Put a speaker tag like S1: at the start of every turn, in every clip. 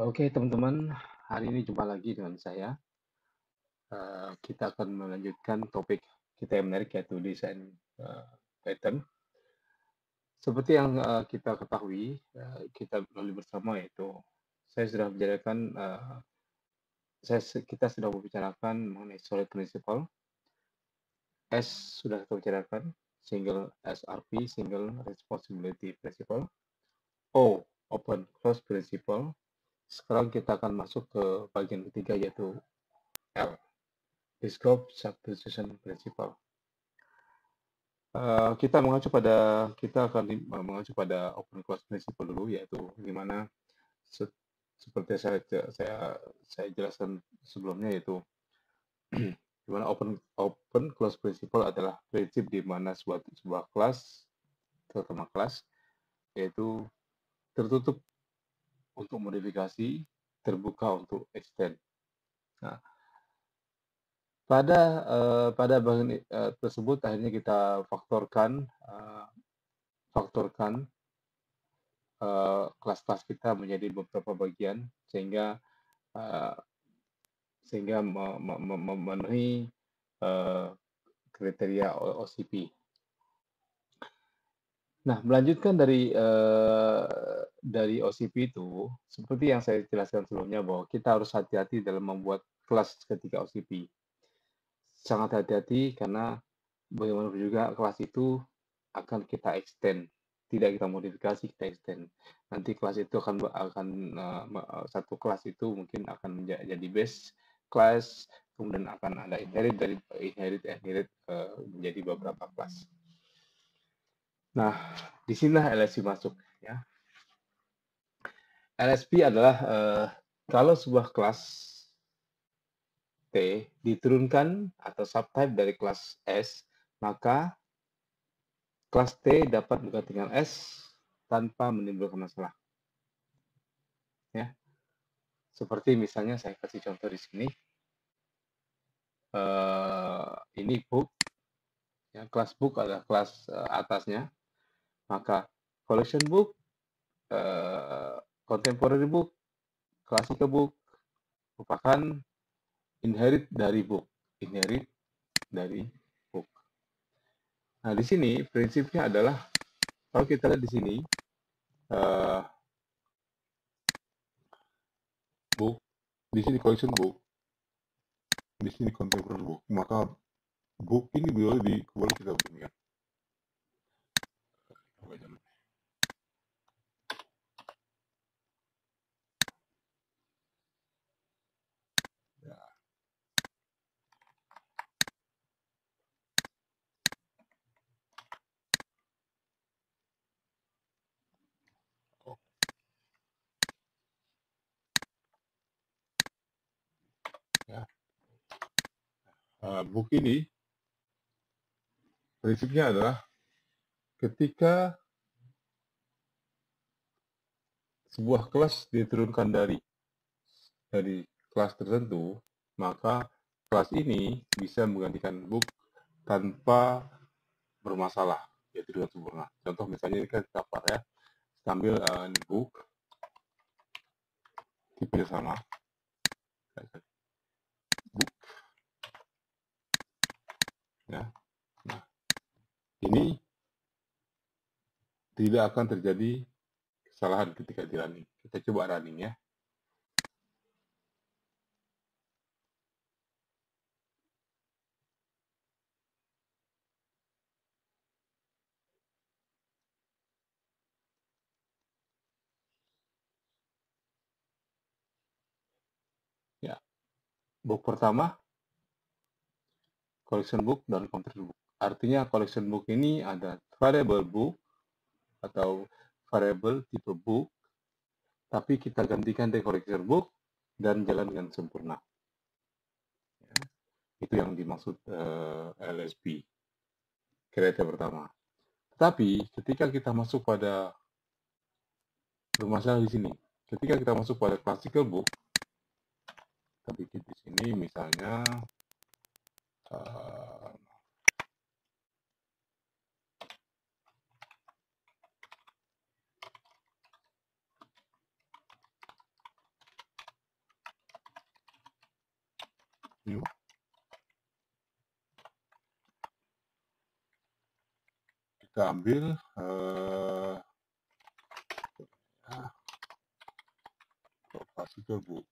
S1: Oke, teman-teman, hari ini jumpa lagi dengan saya. Kita akan melanjutkan topik kita yang menarik yaitu desain pattern. Seperti yang kita ketahui, kita lalui bersama yaitu saya sudah bicarakan, kita sudah membicarakan mengenai solid principle, S sudah kita bicarakan, single SRP, single responsibility principle, O open close principle. Sekarang kita akan masuk ke bagian ketiga yaitu L. Scope Substitution Principle. Kita akan mengacu pada open close principle dulu, yaitu gimana seperti saya jelaskan sebelumnya, yaitu gimana open close principle adalah prinsip di mana sebuah kelas, terutama kelas, yaitu tertutup untuk modifikasi, terbuka untuk extend. Nah, pada bagian tersebut akhirnya kita faktorkan kelas-kelas kita menjadi beberapa bagian sehingga uh, memenuhi kriteria OCP. Nah, melanjutkan dari OCP itu, seperti yang saya jelaskan sebelumnya bahwa kita harus hati-hati dalam membuat kelas ketika OCP. Sangat hati-hati karena bagaimanapun juga kelas itu akan kita extend, tidak kita modifikasi, kita extend. Nanti kelas itu satu kelas itu mungkin akan menjadi base class, kemudian akan ada inherit menjadi beberapa kelas. Nah, disinilah LSP masuk, ya. LSP adalah kalau sebuah kelas T diturunkan atau subtype dari kelas S, maka kelas T dapat menggantikan S tanpa menimbulkan masalah. Ya, seperti misalnya saya kasih contoh di sini. Ini book, ya, kelas book adalah kelas atasnya. Maka collection book, contemporary book, classical book merupakan inherit dari book. Nah, di sini prinsipnya adalah kalau kita lihat di sini book, di sini collection book, di sini contemporary book, maka book ini boleh kita bunyikan. Ya. Book ini prinsipnya adalah ketika sebuah kelas diturunkan dari kelas tertentu, maka kelas ini bisa menggantikan book tanpa bermasalah, yaitu dengan sempurna. Contoh misalnya ini kan cover, ya, sambil book tipenya sama, book, ya. Nah, ini tidak akan terjadi kesalahan ketika di running. Kita coba running, ya. Ya, book pertama collection book dan control book. Artinya collection book ini ada variable book atau variable tipe book, tapi kita gantikan dari collection book dan jalan dengan sempurna. Ya, itu yang dimaksud LSP, kriteria pertama. Tapi ketika kita masuk pada bermasalah di sini, ketika kita masuk pada classical book, tapi di sini misalnya
S2: New. Kita ambil classical book.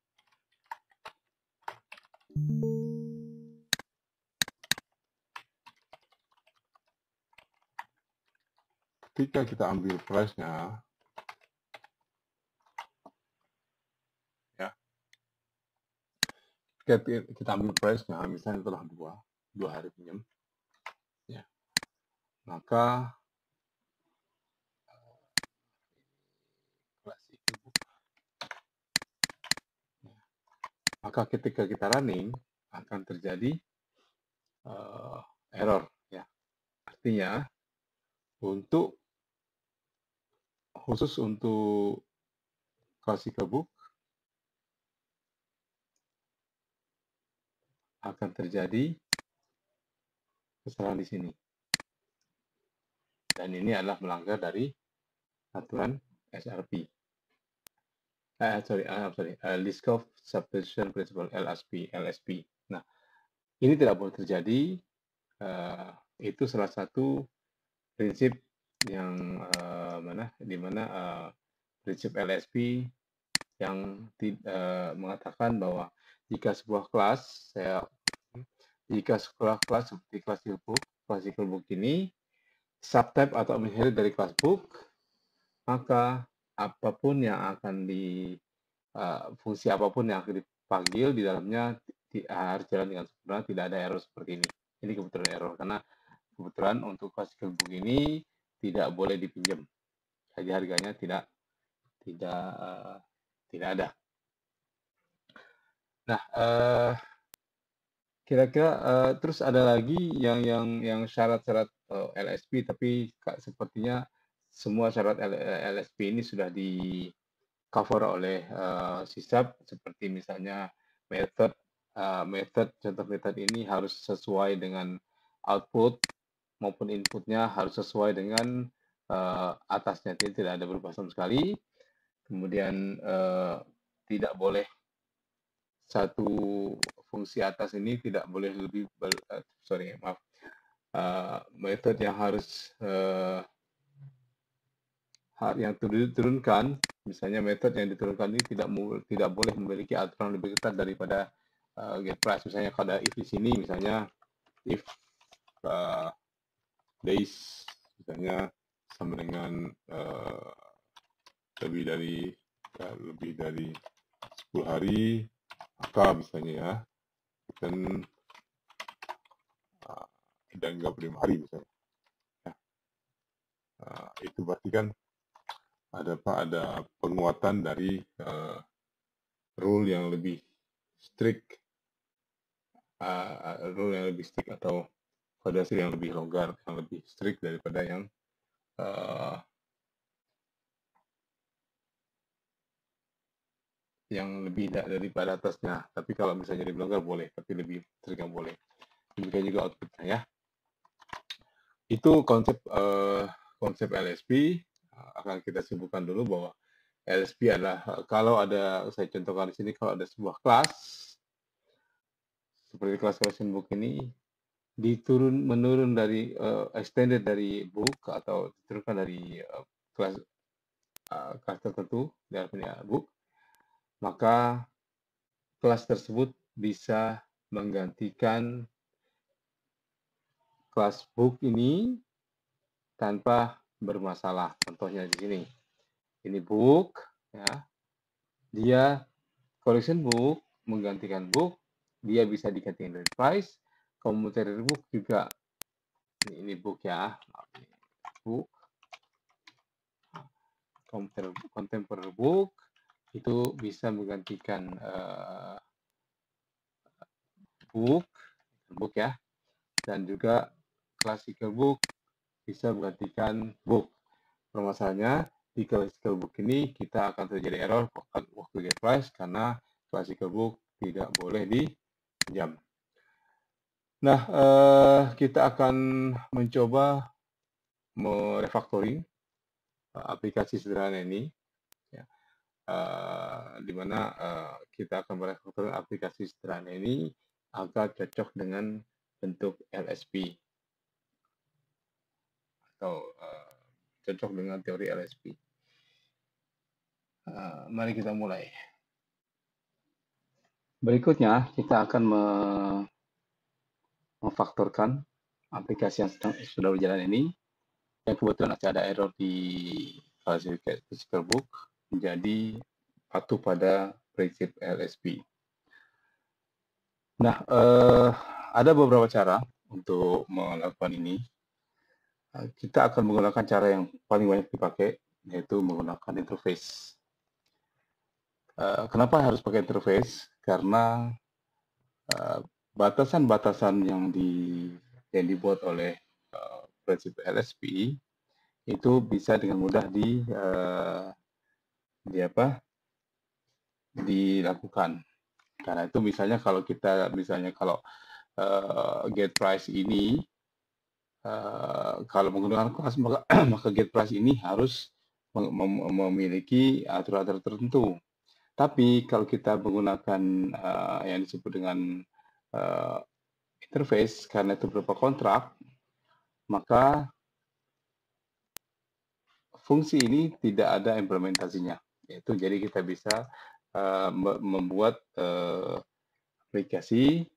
S2: Ketika kita ambil price-nya, ya, kita ambil price-nya, misalnya telah dua hari pinjam, ya, maka classical book, ya, maka ketika kita running akan terjadi error, ya. Artinya khusus untuk classical book akan terjadi kesalahan di sini. Dan ini adalah melanggar dari aturan SRP. List of Substitution Principle LSP. Nah, ini tidak boleh terjadi. Itu salah satu prinsip yang prinsip LSP yang mengatakan bahwa jika sebuah kelas seperti classical book ini subtype atau inherit dari class book, maka apapun yang akan fungsi apapun yang akan dipanggil di dalamnya harus jalan dengan sempurna, tidak ada error seperti ini. Ini kebetulan error karena kebetulan untuk classical book ini tidak boleh dipinjam, jadi harganya tidak ada. Nah, kira-kira terus ada lagi yang syarat-syarat LSP, tapi sepertinya semua syarat LSP ini sudah di cover oleh SISAP, seperti misalnya contoh metode ini harus sesuai dengan output maupun inputnya harus sesuai dengan atasnya, tidak ada berubah sama sekali. Kemudian tidak boleh satu fungsi atas ini tidak boleh lebih metode yang harus yang diturunkan, misalnya metode yang diturunkan ini tidak boleh memiliki aturan lebih ketat daripada get price. Misalnya kalau ada if di sini, misalnya if days misalnya sama dengan lebih dari 10 hari, maka misalnya ya dan 35 hari misalnya, ya. Itu berarti kan ada penguatan dari rule yang lebih strict, atau kodasi yang lebih longgar, yang lebih strict daripada yang lebih daripada atasnya. Tapi kalau misalnya lebih longgar boleh, tapi lebih strict yang boleh. Demikian juga outputnya, ya. Itu konsep LSP. Akan kita simpulkan dulu bahwa LSP adalah kalau ada, saya contohkan di sini, kalau ada sebuah kelas seperti kelas collection book ini menurun dari extended dari book atau diturunkan dari kelas tertentu dari book, maka kelas tersebut bisa menggantikan kelas book ini tanpa bermasalah. Contohnya di sini, ini book, ya, dia collection book menggantikan book, dia bisa digantikan dari price. Contemporary book juga, ini book, ya, book. Contemporary book itu bisa menggantikan book, ya, dan juga classical book bisa menggantikan book. Permasalahannya di classical book ini kita akan terjadi error waktu get price karena classical book tidak boleh dipinjam. Nah, kita akan mencoba merefactoring aplikasi sederhana ini, ya, di mana kita akan merefactoring aplikasi sederhana ini
S1: agar cocok dengan bentuk LSP atau cocok dengan teori LSP. Mari kita mulai. Berikutnya kita akan memfaktorkan aplikasi yang sudah berjalan ini, yang kebetulan ada error di physical book, menjadi patuh pada prinsip LSP. Nah, ada beberapa cara untuk melakukan ini. Kita akan menggunakan cara yang paling banyak dipakai, yaitu menggunakan interface. Kenapa harus pakai interface? Karena batasan-batasan yang dibuat oleh prinsip LSP itu bisa dengan mudah dilakukan. Karena itu misalnya kalau get price ini kalau menggunakan kelas maka get price ini harus memiliki aturan-aturan tertentu. Tapi kalau kita menggunakan yang disebut dengan interface, karena itu berupa kontrak, maka fungsi ini tidak ada implementasinya. Yaitu jadi kita bisa membuat aplikasi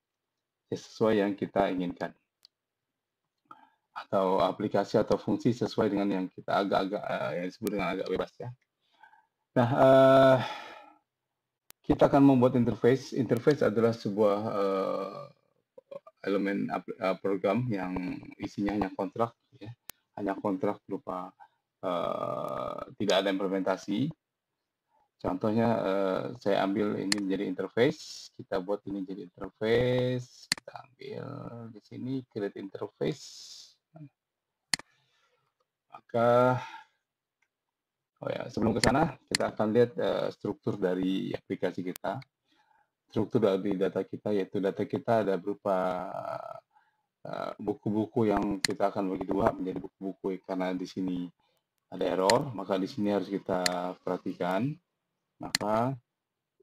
S1: sesuai yang kita inginkan, atau aplikasi atau fungsi sesuai dengan yang kita yang disebut dengan agak bebas ya. Nah, kita akan membuat interface. Interface adalah sebuah elemen program yang isinya hanya kontrak, ya. Hanya kontrak berupa tidak ada implementasi. Contohnya saya ambil ini menjadi interface. Kita buat ini jadi interface. Kita ambil di sini create interface. Maka sebelum ke sana kita akan lihat struktur dari aplikasi kita. Struktur dari data kita, yaitu data kita ada berupa buku-buku yang kita akan bagi dua menjadi buku-buku, karena di sini ada error, maka di sini harus kita perhatikan. Maka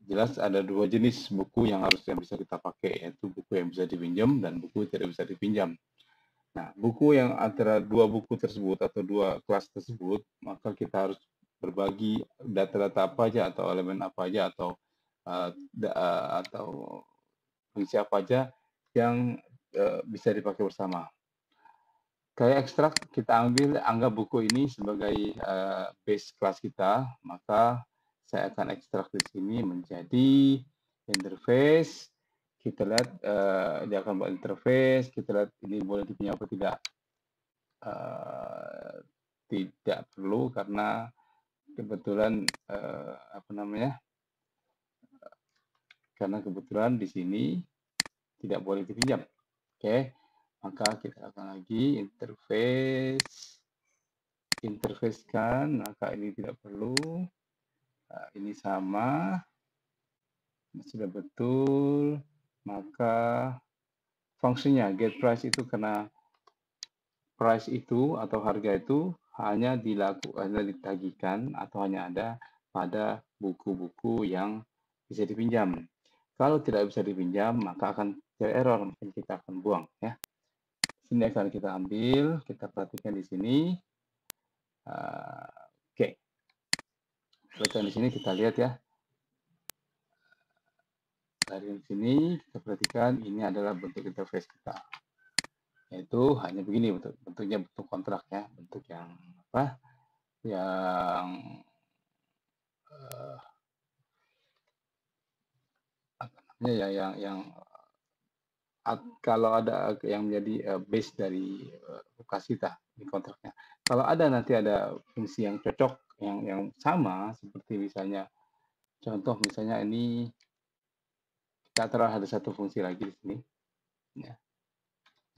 S1: jelas ada dua jenis buku yang bisa kita pakai, yaitu buku yang bisa dipinjam dan buku yang tidak bisa dipinjam. Nah, buku yang antara dua buku tersebut atau dua kelas tersebut, maka kita harus berbagi data-data apa aja atau elemen apa aja atau fungsi apa aja yang bisa dipakai bersama. Kayak ekstrak, kita anggap buku ini sebagai base kelas kita, maka saya akan ekstrak di sini menjadi interface. Kita lihat dia akan buat interface, kita lihat ini boleh dipinjam atau tidak. Tidak perlu, karena kebetulan karena kebetulan di sini tidak boleh dipinjam. Oke, maka kita akan lagi interface kan, maka ini tidak perlu. Ini sama, sudah betul. Maka fungsinya get price itu, karena price itu atau harga itu hanya ditagihkan atau hanya ada pada buku-buku yang bisa dipinjam. Kalau tidak bisa dipinjam, maka akan terjadi error, mungkin kita akan buang ya. Sini akan kita ambil, kita perhatikan di sini. Oke. Perhatikan di sini, kita lihat ya. Dari sini kita perhatikan ini adalah bentuk interface kita. Yaitu hanya begini bentuknya, bentuk kontrak ya, bentuk yang apa? Kalau ada yang menjadi base dari lokasi kita di kontraknya. Kalau ada nanti ada fungsi yang cocok, yang sama, seperti misalnya contoh misalnya ini kita taruh ada satu fungsi lagi di sini ya.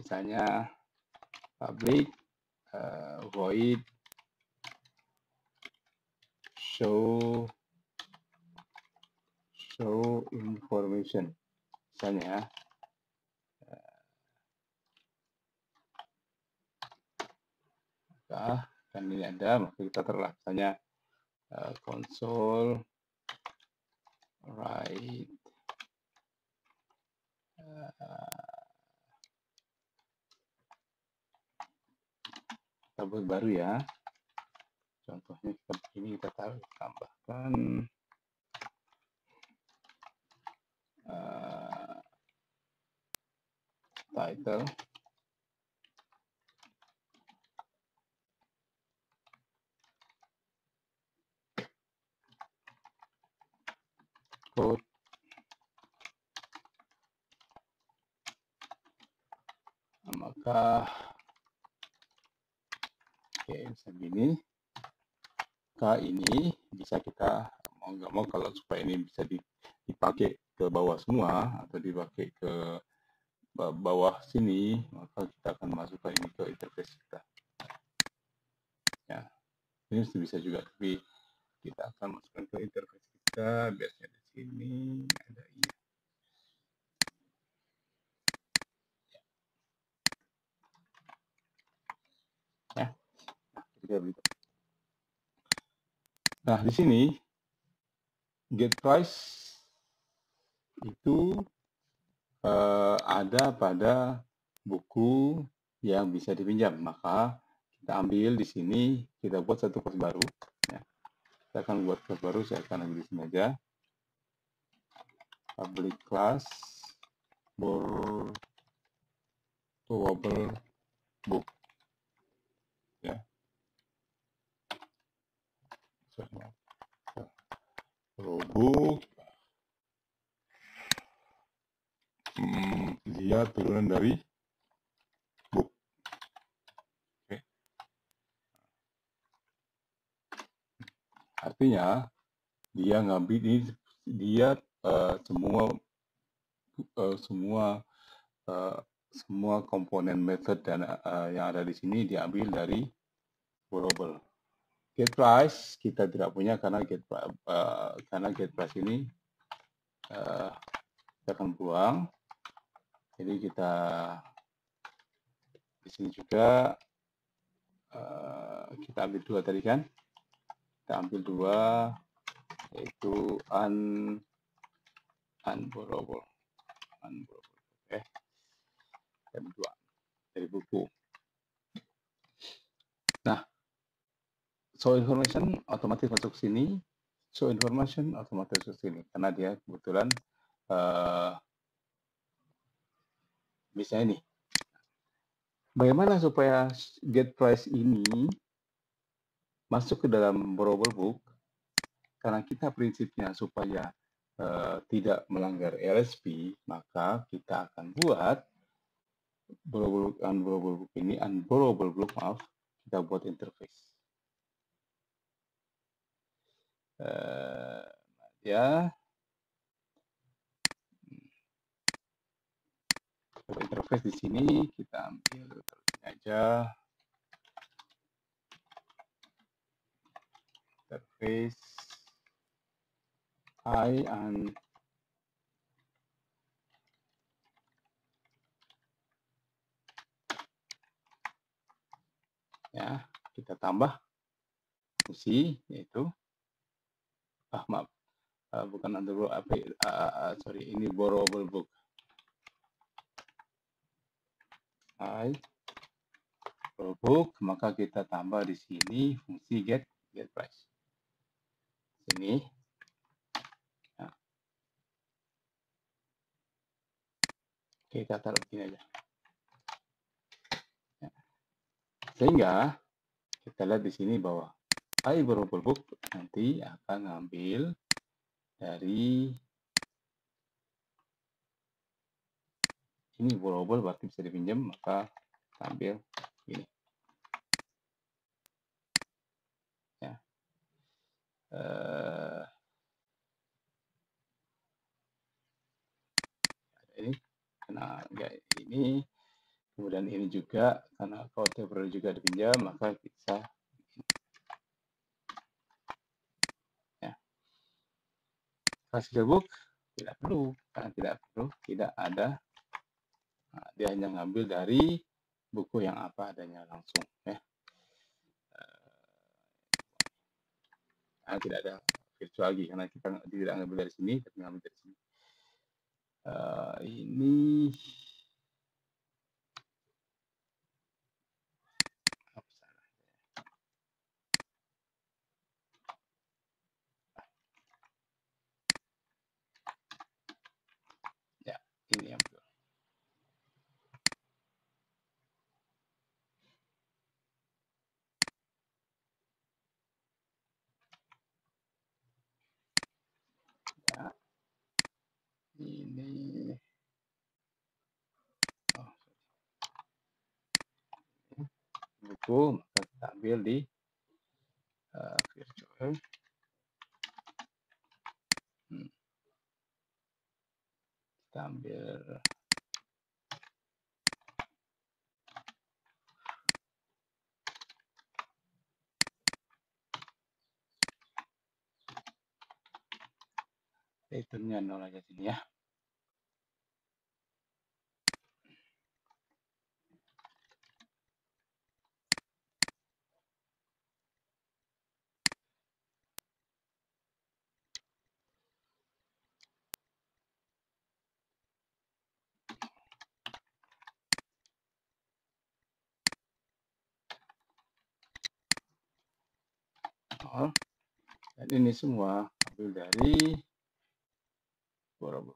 S1: Misalnya public void show information misalnya ya. Kan ini ada, maka kita taruh misalnya console write
S2: kita buat baru ya. Contohnya kita begini, kita tambahkan title, code, maka oke bisa gini. Maka ini bisa kita mau nggak mau, kalau supaya ini bisa dipakai ke bawah semua atau dipakai ke bawah sini, maka kita akan masukkan ini ke interface kita. Ya, ini bisa juga, tapi kita akan masukkan ke interface kita. Biasanya di sini ada ini. Ya, nah di sini get price itu ada pada buku yang bisa dipinjam, maka kita ambil di sini, kita buat satu kelas baru. Ya. Kita akan buat kelas baru, saya akan ambil di sini aja. Public class borrowable book. Ya. Book. Dia turunan dari book. Oke. Artinya dia ngambil ini, dia semua komponen method dan yang ada di sini diambil dari borrowable. Get price kita tidak punya karena get price ini kita akan buang. Jadi kita di sini juga kita ambil dua tadi kan, kita ambil dua, yaitu unborrowable. Oke, yang dua dari buku. Nah, show information otomatis masuk sini, show information otomatis masuk sini karena dia kebetulan bisa ini. Bagaimana supaya get price ini masuk ke dalam borrowable book? Karena kita prinsipnya supaya tidak melanggar LSP, maka kita akan buat unborrowable book, kita buat interface. Ya, interface di sini kita ambil aja interface and ya, kita tambah fungsi yaitu maaf, bukan unborrowable, sorry, ini borrowable book. Book, maka kita tambah di sini fungsi get price. Sini. Ya. Kita taruh sini aja. Ya. Sehingga kita lihat di sini bahwa borrowable book nanti akan ngambil dari ini borrowable berarti bisa dipinjam, maka ambil ini. Ya. Ini karena enggak ini, kemudian ini juga karena portable juga dipinjam, maka bisa ya. Classical book tidak perlu, karena tidak ada. Nah, dia hanya ngambil dari buku yang apa adanya langsung ya. Tidak ada virtual lagi karena kita tidak ngambil dari sini, tapi ngambil dari sini.
S1: Ini ya, ini yang betul. Ya, ini buku, maka kita ambil di virtual. Kita ambil returnnya 0 aja sini ya. Dan ini semua ambil dari Borobudur.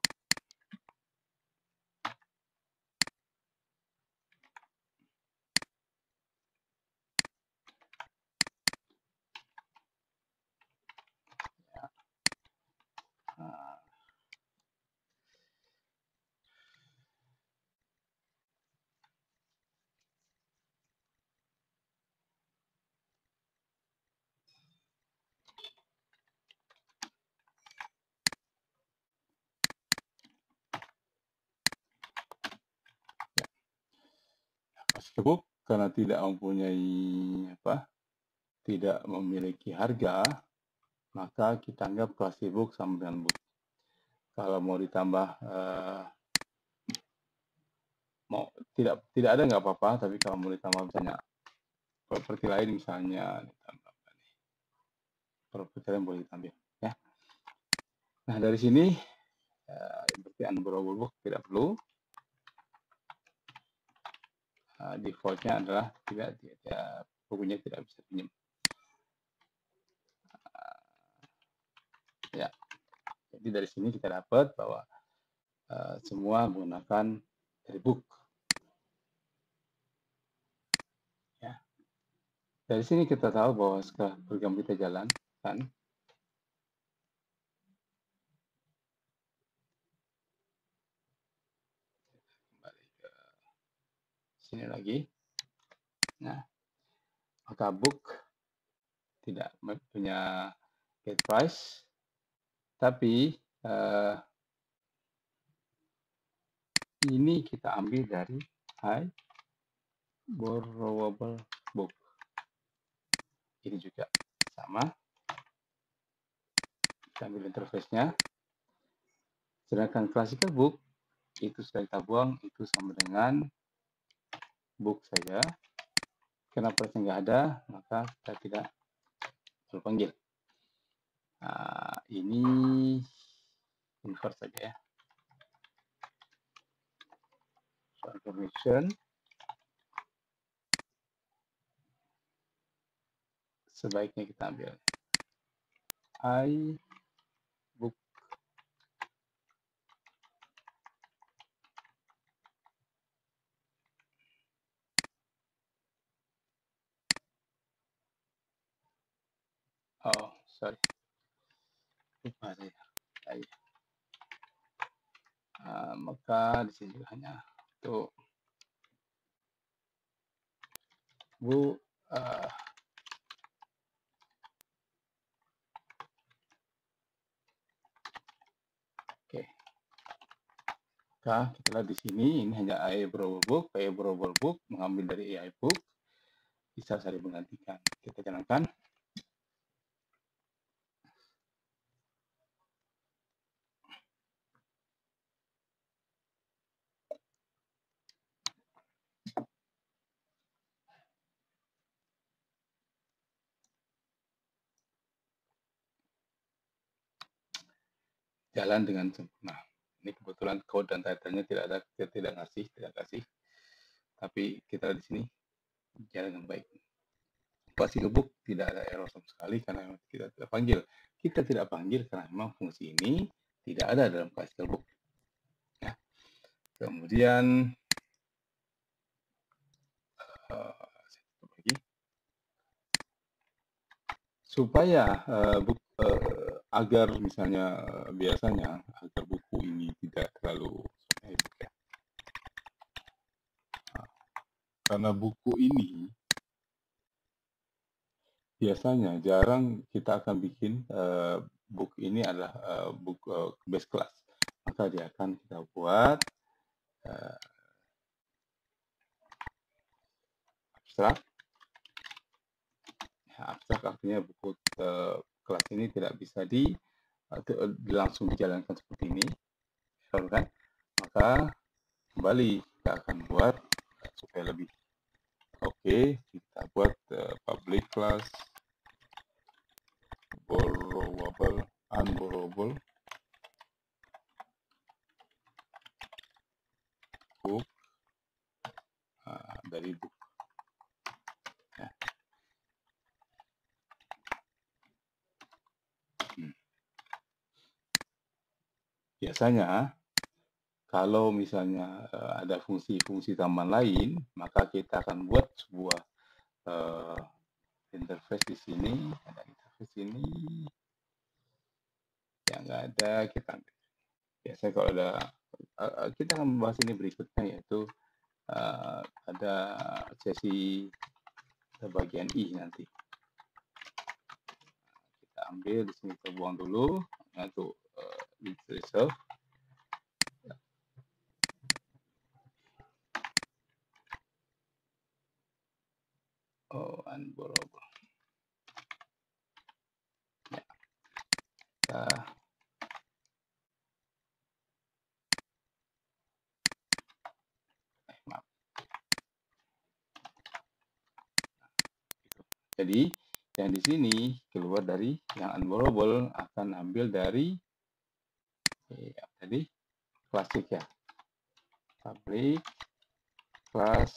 S1: Ya. Nah, Book karena tidak mempunyai tidak memiliki harga, maka kita anggap kelas book sama dengan book. Kalau mau ditambah tidak ada nggak apa-apa, tapi kalau mau ditambah misalnya properti lain misalnya ditambah properti lain boleh ditambah ya. Nah dari sini berarti unborrowable book tidak perlu. Defaultnya adalah tidak bukunya tidak bisa pinjam. Ya, jadi dari sini kita dapat bahwa semua menggunakan dari book. Ya, dari sini kita tahu bahwa setelah program kita jalan, kan? Kembali ke sini lagi. Nah, maka book tidak punya get price, tapi ini kita ambil dari borrowable book. Ini juga sama. Kita ambil interface-nya. Sedangkan classical book itu sudah kita buang, itu sama dengan book saja. Karena price nggak ada, maka kita tidak perlu panggil. Nah, ini invert saja ya. Information sebaiknya kita ambil book. Oh, sorry. Lupa saya. Maka di sini hanya untuk Bu oke. Maka kita lihat di sini ini hanya borrowable book mengambil dari AI book bisa saling menggantikan. Kita jalankan. Jalan dengan sempurna. Ini kebetulan code dan title-nya tidak kasih, tapi kita di sini jalan dengan baik. Classical book tidak ada error sama sekali karena memang kita tidak panggil. Kita tidak panggil karena memang fungsi ini tidak ada dalam classical book. Ya. Kemudian supaya agar misalnya biasanya agar buku ini tidak terlalu ya. Karena buku ini biasanya jarang kita akan bikin book ini adalah book base class, maka dia akan kita buat abstrak. Abstrak artinya buku kelas ini tidak bisa langsung dijalankan seperti ini, kan? Maka kembali kita akan buat supaya lebih oke, kita buat public class borrowable, unborrowable book dari book. Ya. Biasanya kalau misalnya ada fungsi-fungsi tambahan lain, maka kita akan buat sebuah interface di sini, ada interface ini, yang nggak ada kita ambil. Biasanya kalau ada, kita akan membahas ini berikutnya, yaitu ada sesi bagian I nanti. Kita ambil di sini, kita buang dulu untuk reserve. Oh, unborrowable. Ya. Maaf. Jadi yang di sini keluar dari yang unborrowable akan ambil dari tadi klasik ya, public class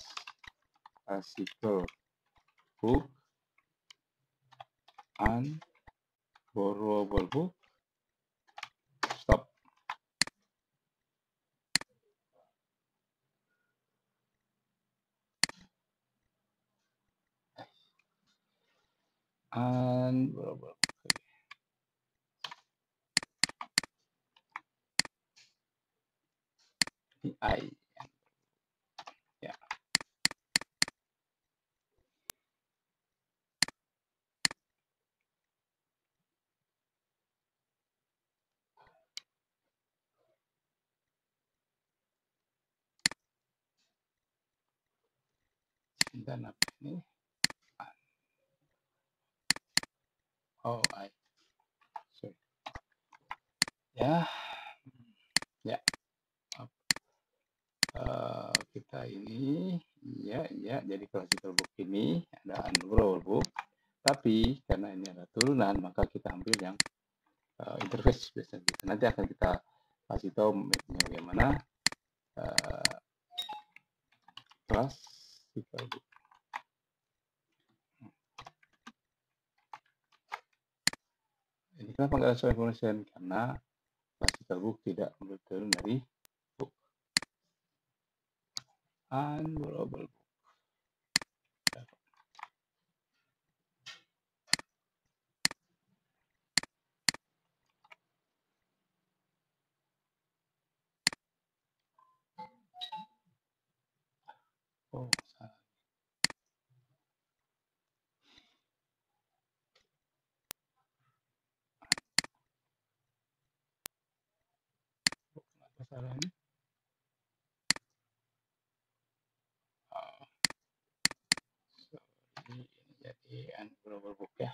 S1: classical book unborrowable book stop. Unborrowable I ya. Dan apa ini? Oh, sorry. Ya, kita ini ya jadi classical book ini ada unborrowable book, tapi karena ini ada turunan maka kita ambil yang interface biasanya. Nanti akan kita kasih tahu bagaimana classical book. Ini kenapa nggak ada show information? Karena classical book tidak turun dari book. Unborrowable book. Oh, salah. Kenapa salah ini? Sorry, ini jadi unborrowable book ya.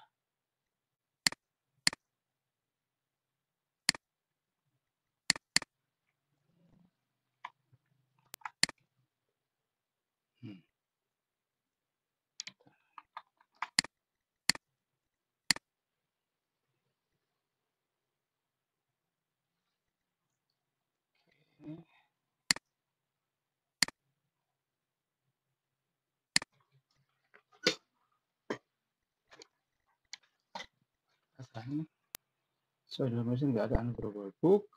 S1: So dalam mesin nggak ada ungroupable book.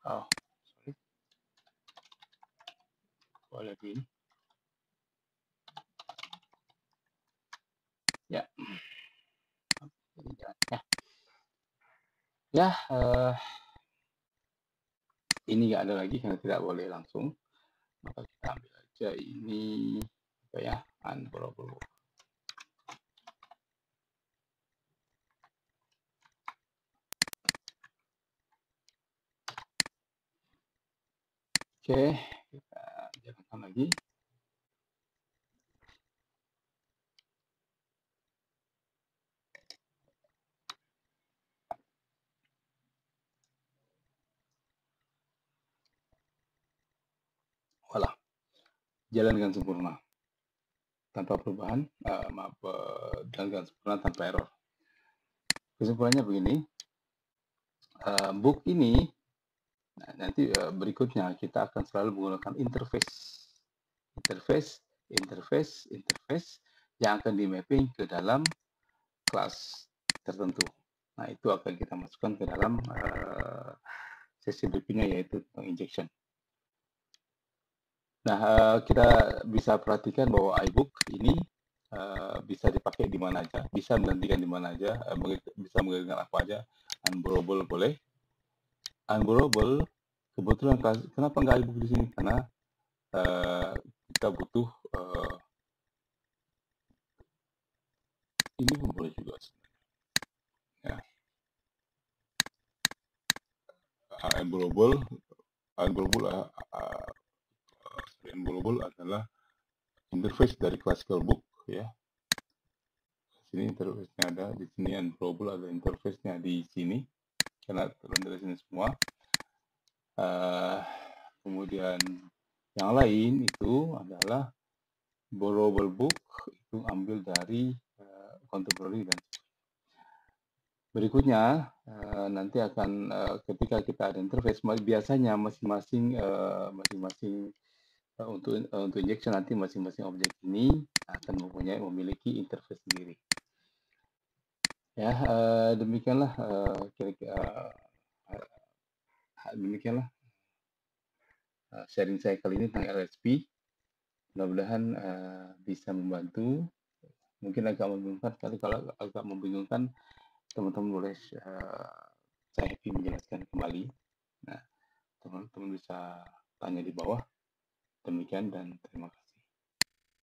S1: Oh, sorry. Boleh begini. Ya. Ya, ini nggak ada lagi karena tidak boleh langsung. Maka kita ambil aja ini apa ya, ungroupable book. Oke, kita jalankan lagi. Walah, jalan dengan sempurna tanpa perubahan, jalan dengan sempurna tanpa error. Kesimpulannya begini, book ini nanti berikutnya kita akan selalu menggunakan interface yang akan di mapping ke dalam kelas tertentu. Nah, itu akan kita masukkan ke dalam sesi berikutnya, yaitu tentang injection. Nah, kita bisa perhatikan bahwa iBook ini bisa dipakai di mana aja, bisa menggantikan di mana aja, bisa menggantikan apa aja. Unborrowable boleh. Unborrowable, kebetulan kenapa nggak iBook di sini? Karena kita butuh ini pun boleh juga. Ya. Unborrowable adalah interface dari classical book, ya. Sini interface-nya ada, di sini unborrowable ada interface-nya di sini, karena turun dari sini semua. Kemudian yang lain itu adalah borrowable book, itu ambil dari contemporary dan berikutnya. Nanti akan ketika kita ada interface, biasanya masing-masing untuk injection nanti masing-masing objek ini akan memiliki interface sendiri. Ya, demikianlah demikianlah sharing saya kali ini tentang LSP. Mudah-mudahan bisa membantu. Mungkin agak membingungkan sekali. Kalau agak membingungkan, teman-teman boleh saya happy menjelaskan kembali. Nah, teman-teman bisa tanya di bawah. Demikian dan terima kasih.